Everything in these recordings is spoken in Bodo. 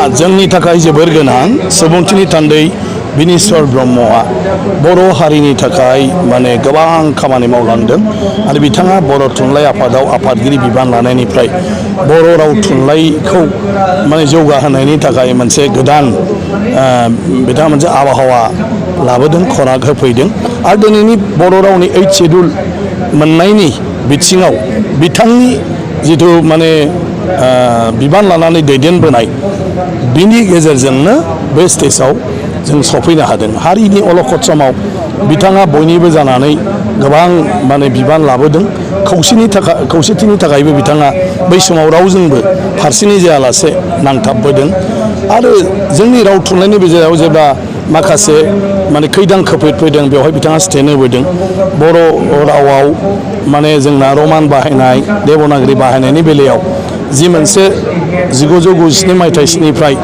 जोंनि थाखाय जोबोर गोनां सुबुंथिनि थान्दै बिनेश्वर ब्रह्मआ बर' हारिनि थाखाय माने गोबां खामानि मावलांदों आरो बिथाङा बर' थुनलाइ आफादाव आफादगिरि बिबान लानायनिफ्राय बर' राव थुनलाइखौ माने जौगाहोनायनि थाखाय मोनसे गोदान बिथाङा मोनसे आबहावा लाबोदों खराग होफैदों आरो दिनैनि बर' रावनि 8 शेड्युल मोननायनि बिथिङाव बिथांनि जिथु माने बिबान लानानै दैदेनबोनाय बिनि गेजेरजोंनो बे स्टेजाव जों सफैनो हादों। हारिनि अलखद समाव बिथाङा बयनिबो जानानै गोबां माने बिबान लाबोदों। खौसेथिनि थाखायबो बिथाङा बै समाव रावजोंबो फारसेनि जायालासे नांथाबबोदों आरो जोंनि राव थुनलाइनि गेजेराव जेब्ला माखासे माने खैदां खैफोद फैदों बेवहाय बिथाङा स्टेन्ड होबोदों। बर' रावाव माने जोंना रमान बाहायनाय देबनागरि बाहायनायनि बेलायाव जि मोनसे 1992 मायथाइनिफ्राय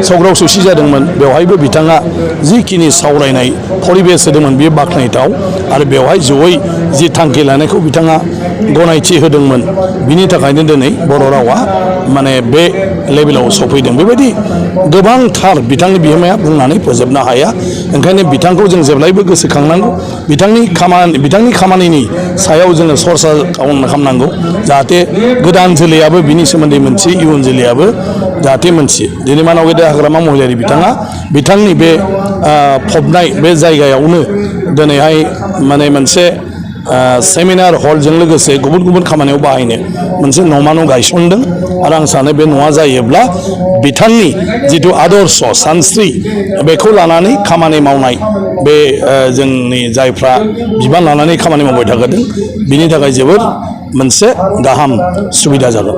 सौग्राव सौसि जादोंमोन बेवहायबो बिथाङा जिखिनि सावरायनाय परिबेस होदोंमोन बेयो बाख्नायथाव आरो बेवहाय जयै जि थांखि लानायखौ बिथाङा गनायथि होदोंमोन बिनि थाखायनो दिनै बर' रावा माने बे लेभेलाव सफैदों। बेबायदि गोबांथार बिथांनि बिहोमाया बुंनानै फोजोबनो हाया। ओंखायनो बिथांखौ जों जेब्लायबो गोसोखांनांगौ। बिथांनि खामानिनि सायाव जोङो सरसा खालामनांगौ जाहाथे गोदान जोलैयाबो बिनि सोमोन्दै मोनथियो इयुन जोलैयाबो जाहाथे मोनथियो। दिनै मानाव गेदेर हाग्रामा महिलारि बिथाङा बिथांनि बे फबनाय बे जायगायावनो दिनैहाय माने मोनसे सेमिनार हलजों लोगोसे गुबुन गुबुन खामानियाव बाहायनो मोनसे न'मा न' गायसनदों आरो आं सानो बे न'आ जायोब्ला बिथांनि जिथु आदर्श सानस्रि बेखौ लानानै खामानि मावनाय बे जोंनि जायफ्रा बिबान लानानै खामानि मावबाय थादों बिनि थाखाय जोबोर मोनसे गाहाम सुबिदा जागोन।